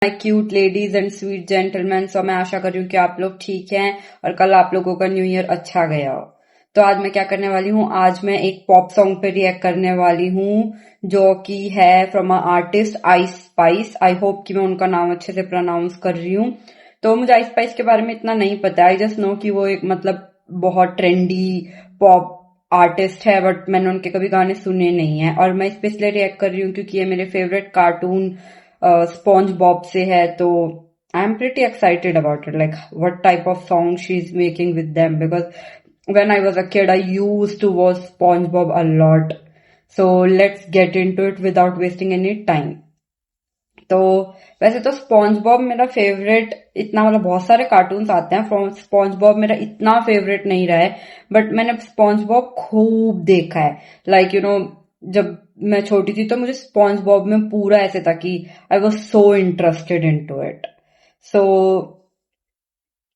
My cute ladies and sweet gentleman. So मैं आशा कर रही हूँ कि आप लोग ठीक हैं और कल आप लोगों का न्यू ईयर अच्छा गया हो। तो आज मैं क्या करने वाली हूँ, आज मैं एक पॉप सॉन्ग पे रिएक्ट करने वाली हूँ जो कि है from a artist I spice. I hope कि मैं उनका नाम अच्छे से प्रोनाउंस कर रही हूँ। तो मुझे आई स्पाइस के बारे में इतना नहीं पता, आई जस्ट नो कि वो एक मतलब बहुत ट्रेंडी पॉप आर्टिस्ट है, बट मैंने उनके कभी गाने सुने नहीं है। और मैं इस पे इसलिए रिएक्ट कर रही हूँ क्योंकि ये मेरे फेवरेट कार्टून स्पॉन्ज बॉब से है। तो I am pretty excited about it, like what type of song she is making with them, because when I was a kid I used to watch SpongeBob a lot. So let's get into it without wasting any time. तो वैसे तो sponge Bob मेरा favourite इतना, मतलब बहुत सारे cartoons आते हैं फ्रॉम स्पॉन्ज बॉब, मेरा इतना फेवरेट नहीं रहा है। बट मैंने स्पॉन्ज बॉब खूब देखा है, लाइक यू नो जब मैं छोटी थी तो मुझे स्पॉन्ज बॉब में पूरा ऐसे था कि I was so interested into it. So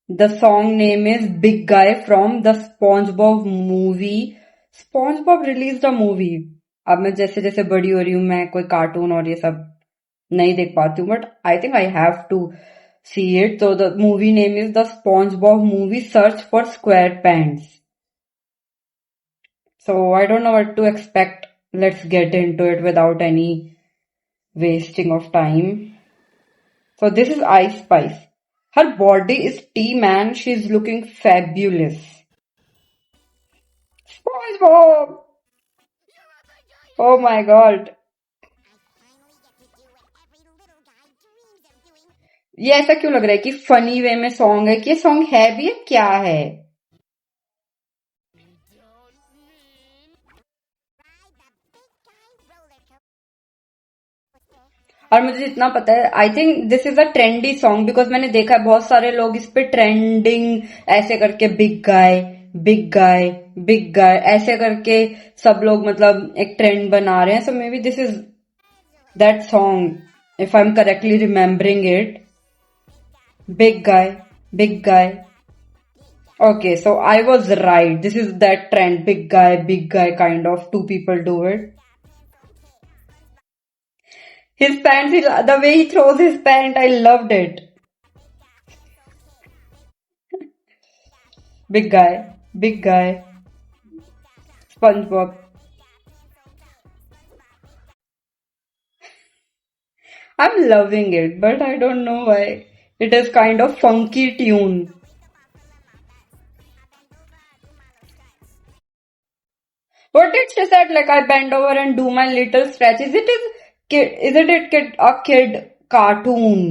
the song name is big guy from the SpongeBob movie. SpongeBob release a movie. अब मैं जैसे जैसे बड़ी हो रही हूँ मैं कोई कार्टून और ये सब नहीं देख पाती हूँ, but I think I have to see it. तो the movie name is the SpongeBob movie search for SquarePants. So I don't know what to expect, let's get into it without any wasting of time. So this is Ice Spice. Her body is tea, man. She's looking fabulous. SpongeBob! Oh my god. ये ऐसा क्यों लग रहा है कि funny way में song है, कि ये सॉन्ग है भी है क्या है? और मुझे जितना पता है, I think this is a trendy song, because मैंने देखा है बहुत सारे लोग इस पे ट्रेंडिंग ऐसे करके big guy big guy big गाय ऐसे करके सब लोग मतलब एक ट्रेंड बना रहे हैं। So maybe this is that song if I am correctly remembering it. Big guy big guy. Okay, so I was right. This is that trend, big guy kind of. Two people do it. His pants, the way he throws his pant, I loved it. Big guy, SpongeBob. I'm loving it, but I don't know why. It is kind of funky tune. What did she said? Like I bend over and do my little stretch. Isn't it a kid cartoon?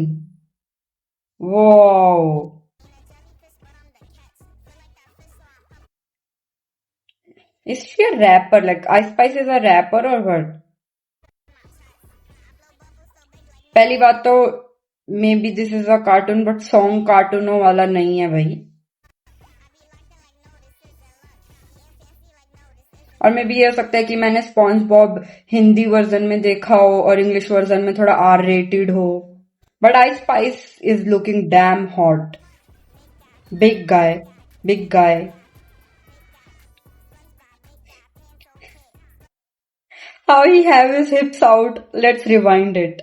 Wow. Is she a rapper? Like Ice Spice is a rapper or what? पहली बात तो maybe this is a cartoon, but song कार्टूनों वाला नहीं है भाई। और may be ये हो सकता है कि मैंने स्पॉन्ज बॉब हिंदी वर्जन में देखा हो और इंग्लिश वर्जन में थोड़ा आर रेटेड हो। But I Spice is looking damn hot. Big guy big guy. How he have his हिप्स out, let's rewind it.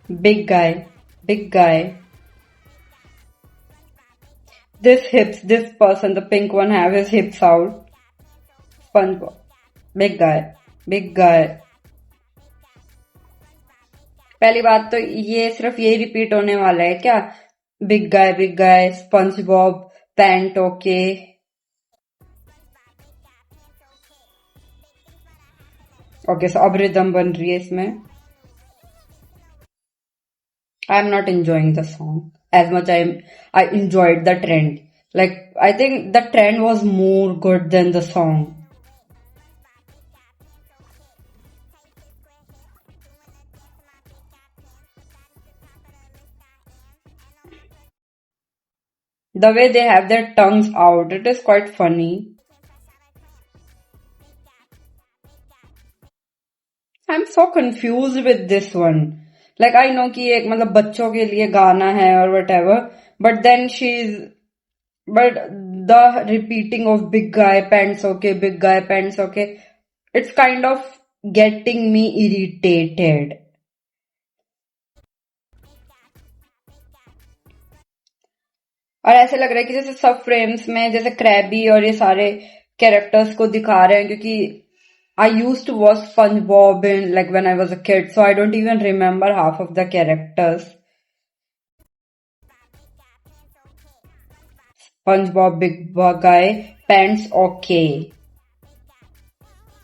Big guy big guy. This person, the pink one, have his hips out. SpongeBob, big guy. पहली बात तो ये सिर्फ यही repeat होने वाला है क्या? Big guy SpongeBob pants. Okay, okay, so अब रिदम बन रही है इसमें। I am not enjoying the song as much I enjoyed the trend. Like I think the trend was more good than the song. The way they have their tongues out, it is quite funny. I'm so confused with this one. Like I know कि एक मतलब बच्चों के लिए गाना है और whatever, but then but the repeating of big guy pants okay, big guy pants okay, It's kind of getting me irritated. और ऐसे लग रहा है कि जैसे सब फ्रेम्स में जैसे क्रैबी और ये सारे कैरेक्टर्स को दिखा रहे हैं, क्योंकि I used to watch SpongeBob in like when I was a kid, so I don't even remember half of the characters. SpongeBob, big guy, pants okay.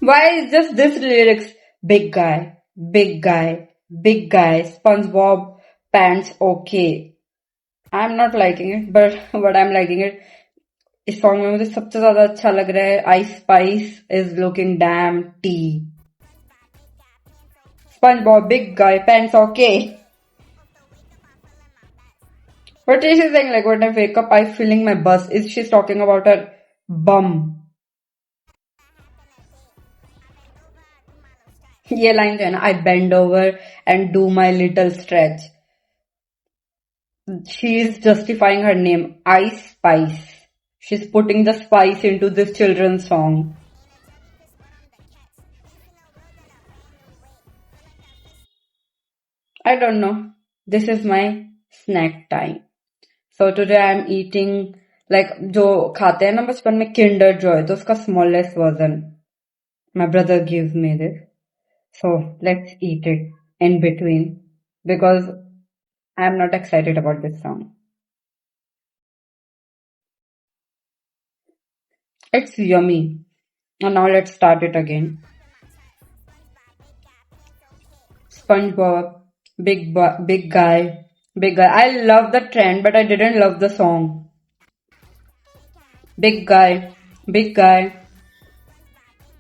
Why is just this lyrics? Big guy, big guy, big guy, SpongeBob, pants okay. I'm not liking it, but I'm liking it. इस song में मुझे सबसे ज्यादा अच्छा लग रहा है Ice Spice is looking dainty. SpongeBob, big guy, pants okay. What is she saying? Like when I wake up, I feeling my buzz. Is she talking about her bum? ये line जो है ना, I bend over and do my little stretch. She is justifying her name, Ice Spice. She's putting the spice into this children's song. I don't know. This is my snack time. So today I'm eating like जो खाते हैं ना बचपन में Kinder Joy, तो उसका smallest version. My brother gives me this. So let's eat it in between because I'm not excited about this song. It's yummy. And now let's start it again. SpongeBob, big guy, big guy. I love the trend, but I didn't love the song. Big guy, big guy.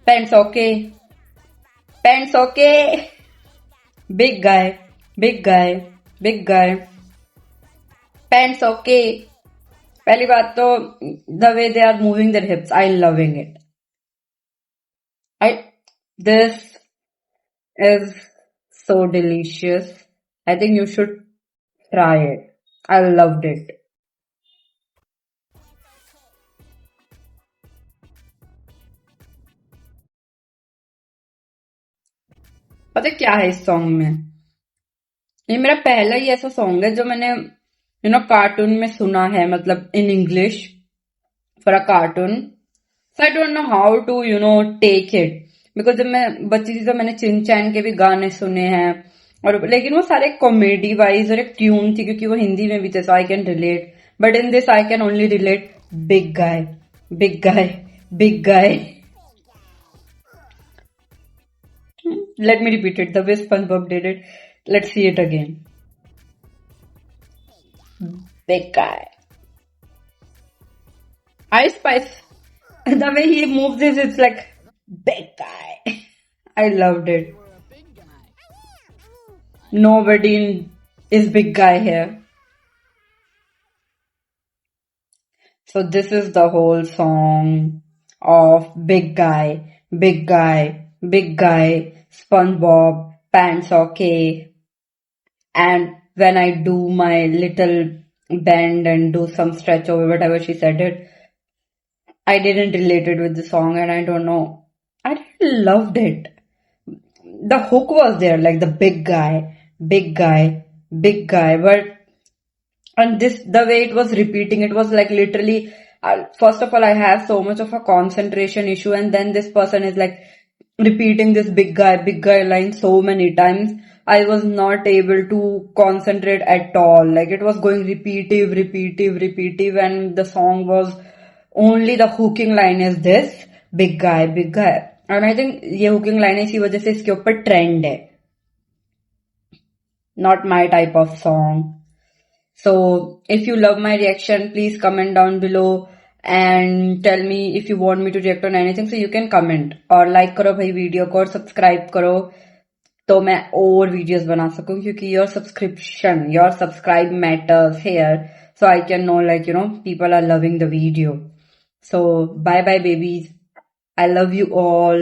Pants okay, pants okay. Big guy, big guy, big guy. Pants okay. पहली बात तो the way they are moving their hips, I loving it. This is so delicious. I think you should try it. I loved it. पता है क्या है इस song में? ये मेरा पहला ही ऐसा सॉन्ग है जो मैंने कार्टून में सुना है, मतलब in English for a cartoon. So I don't know how to take it, because जब मैं बच्ची थी तो मैंने चिन चैन के भी गाने सुने हैं, और लेकिन वो सारे कॉमेडी वाइज और एक ट्यून थी क्योंकि वो हिंदी में भी थे, so I can relate. But in this I can only relate big guy, big guy, big guy. Let me repeat it the way SpongeBob did it. Let's see it again. Big guy. Ice Spice. The way he moves this, it's like big guy. I loved it. Nobody is big guy here. So this is the whole song of big guy, big guy, big guy, SpongeBob, pants okay. And when I do my little bend and do some stretch over whatever she said it, I didn't relate it with the song, and I don't know. I really loved it. The hook was there, like the big guy, big guy, big guy. But and this, the way it was repeating, it was like literally, first of all, I have so much of a concentration issue, and then this person is like repeating this big guy line so many times. I was not able to concentrate at all. Like it was going repetitive, and the song was only the hooking line is this big guy, big guy. And I think ये hooking line इसी वजह से इसके ऊपर trend है. Not my type of song. So if you love my reaction, please comment down below and tell me if you want me to react on anything. So you can comment और like करो भाई video को और subscribe करो तो मैं और videos बना सकूं, क्योंकि your subscribe matters here, so I can know like people are loving the video. So bye bye babies, I love you all.